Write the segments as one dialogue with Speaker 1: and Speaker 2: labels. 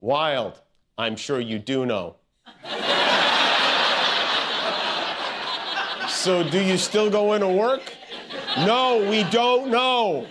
Speaker 1: Wild. I'm sure you do know. So do you still go into work? No, we don't know.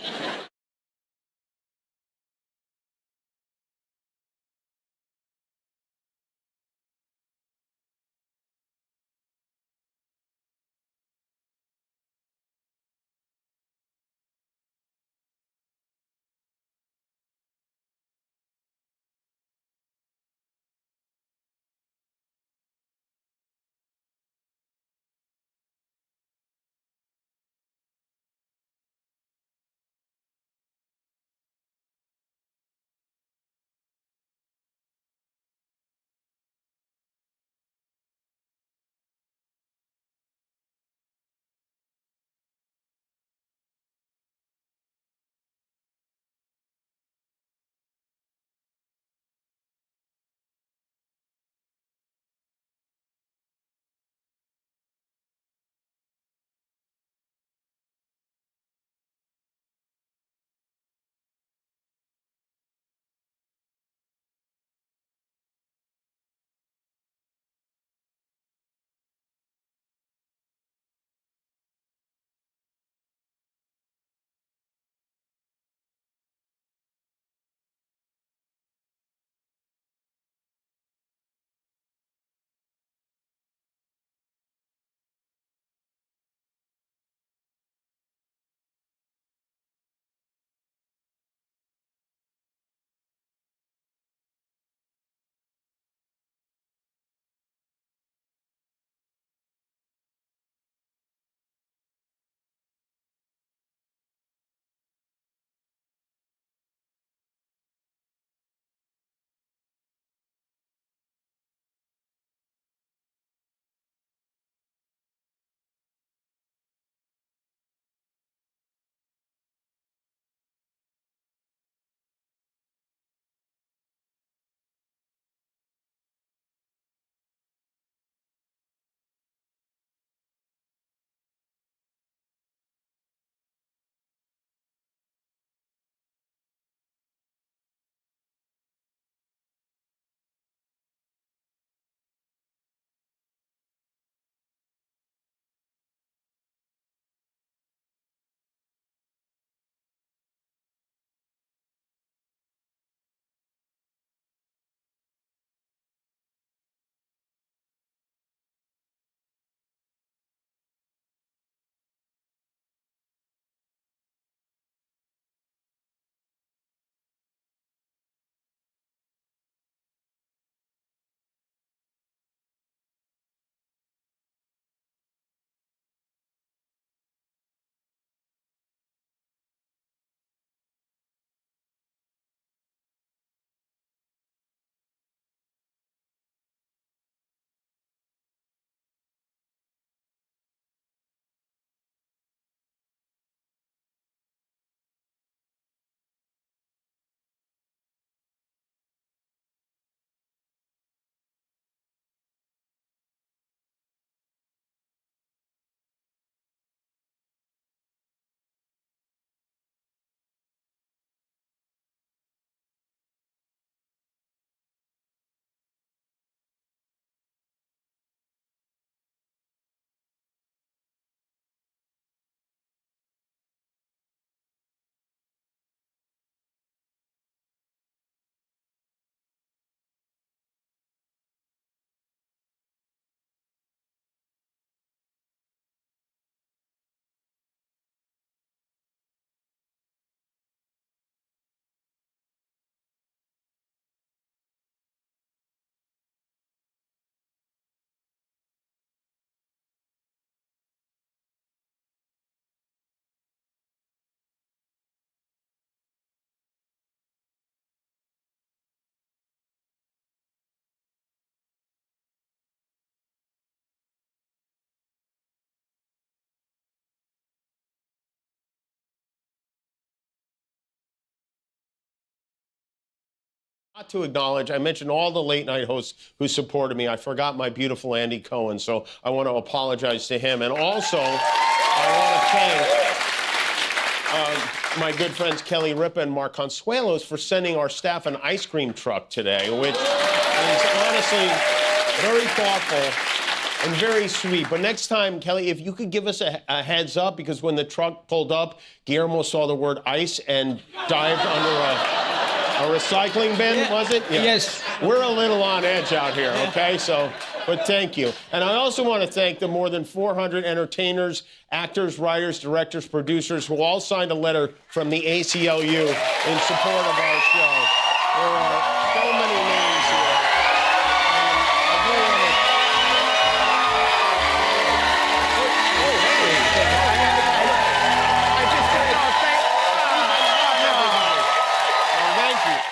Speaker 1: Not to acknowledge, I mentioned all the late night hosts who supported me. I forgot my beautiful Andy Cohen, so I want to apologize to him. And also, I want to thank my good friends Kelly Ripa and Mark Consuelos for sending our staff an ice cream truck today, which is honestly very thoughtful and very sweet. But next time, Kelly, if you could give us a heads up, because when the truck pulled up, Guillermo saw the word ice and dived under a recycling bin, was it?
Speaker 2: Yeah. Yes.
Speaker 1: We're a little on edge out here, okay? But thank you. And I also want to thank the more than 400 entertainers, actors, writers, directors, producers who all signed a letter from the ACLU in support of our show. There are so many names here. I do want to... Thank you.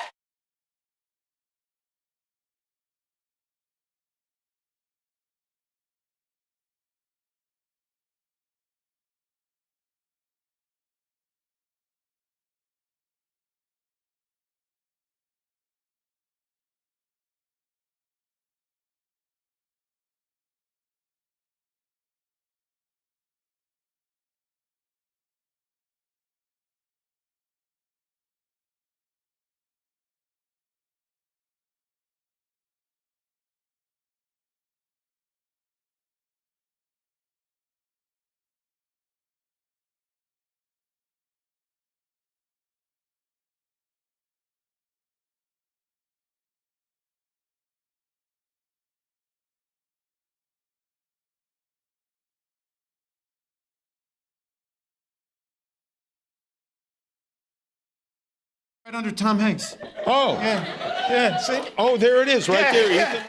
Speaker 3: Right under Tom Hanks.
Speaker 1: Oh.
Speaker 3: Yeah, see?
Speaker 1: Oh, there it is, right there,
Speaker 3: yeah.
Speaker 1: Ethan.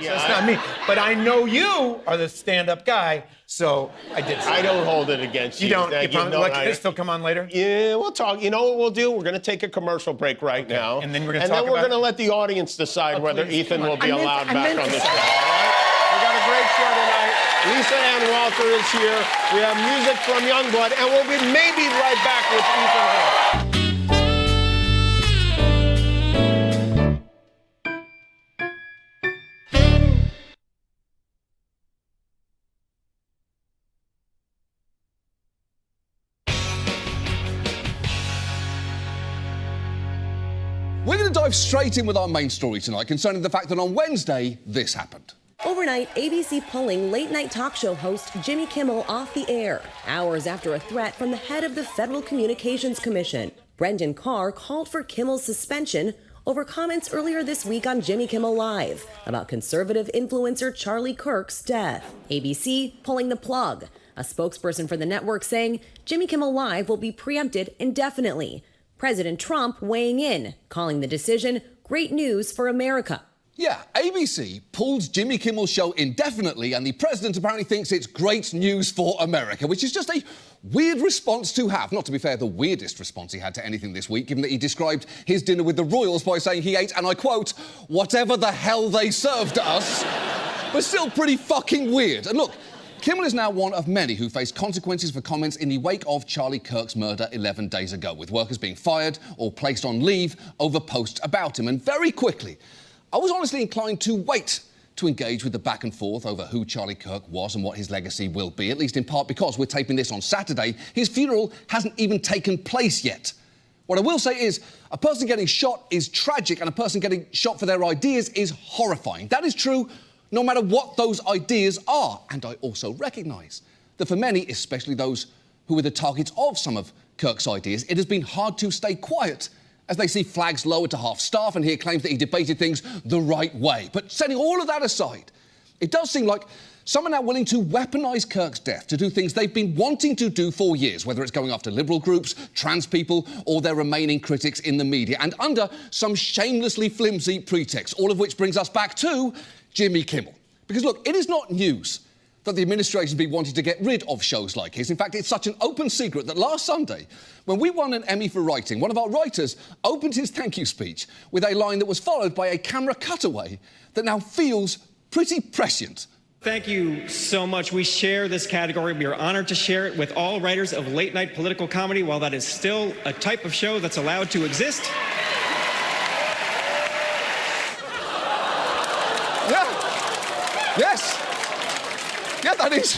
Speaker 3: Yeah, that's not me. But I know you are the stand-up guy, so I did.
Speaker 1: I don't hold it against you.
Speaker 3: You don't?
Speaker 1: Can
Speaker 3: this still come on later?
Speaker 1: Yeah, we'll talk. You know what we'll do? We're going to take a commercial break right now.
Speaker 3: And then we're going to
Speaker 1: let the audience decide whether
Speaker 3: please,
Speaker 1: Ethan will be
Speaker 3: I meant
Speaker 1: allowed
Speaker 3: to
Speaker 1: back on
Speaker 3: say-
Speaker 1: the show. All right? We got a great show tonight. Lisa Ann Walter is here. We have music from Youngblood, and we'll be maybe right back with Ethan Hawke.
Speaker 4: We're going to dive straight in with our main story tonight concerning the fact that on Wednesday, this happened.
Speaker 5: Overnight, ABC pulling late-night talk show host Jimmy Kimmel off the air, hours after a threat from the head of the Federal Communications Commission. Brendan Carr called for Kimmel's suspension over comments earlier this week on Jimmy Kimmel Live about conservative influencer Charlie Kirk's death. ABC pulling the plug, a spokesperson for the network saying Jimmy Kimmel Live will be preempted indefinitely. President Trump weighing in, calling the decision great news for America.
Speaker 4: Yeah, ABC pulled Jimmy Kimmel's show indefinitely, and the president apparently thinks it's great news for America, which is just a weird response to have. Not, to be fair, the weirdest response he had to anything this week, given that he described his dinner with the royals by saying he ate, and I quote, whatever the hell they served us. But still pretty fucking weird. And look, Kimmel is now one of many who face consequences for comments in the wake of Charlie Kirk's murder 11 days ago, with workers being fired or placed on leave over posts about him. And very quickly, I was honestly inclined to wait to engage with the back and forth over who Charlie Kirk was and what his legacy will be, at least in part because we're taping this on Saturday. His funeral hasn't even taken place yet. What I will say is, a person getting shot is tragic, and a person getting shot for their ideas is horrifying. That is true no matter what those ideas are. And I also recognise that for many, especially those who were the targets of some of Kirk's ideas, it has been hard to stay quiet as they see flags lowered to half-staff and hear claims that he debated things the right way. But setting all of that aside, it does seem like some are now willing to weaponise Kirk's death to do things they've been wanting to do for years, whether it's going after liberal groups, trans people, or their remaining critics in the media, and under some shamelessly flimsy pretext, all of which brings us back to Jimmy Kimmel. Because, look, it is not news that the administration's been wanting to get rid of shows like his. In fact, it's such an open secret that last Sunday, when we won an Emmy for writing, one of our writers opened his thank you speech with a line that was followed by a camera cutaway that now feels pretty prescient.
Speaker 2: Thank you so much. We share this category. We are honored to share it with all writers of late-night political comedy while that is still a type of show that's allowed to exist.
Speaker 4: Yeah. Yes. Yeah, that is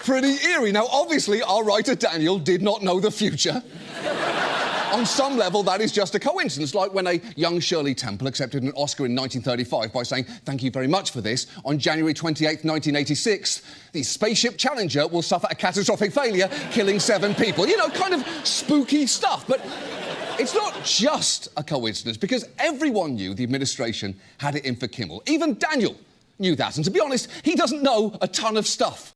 Speaker 4: pretty eerie. Now, obviously, our writer Daniel did not know the future. On some level, that is just a coincidence, like when a young Shirley Temple accepted an Oscar in 1935 by saying, "Thank you very much for this." On January 28th, 1986, the Spaceship Challenger will suffer a catastrophic failure, killing 7 people. You know, kind of spooky stuff. But it's not just a coincidence, because everyone knew the administration had it in for Kimmel. Even Daniel knew that. And to be honest, he doesn't know a ton of stuff.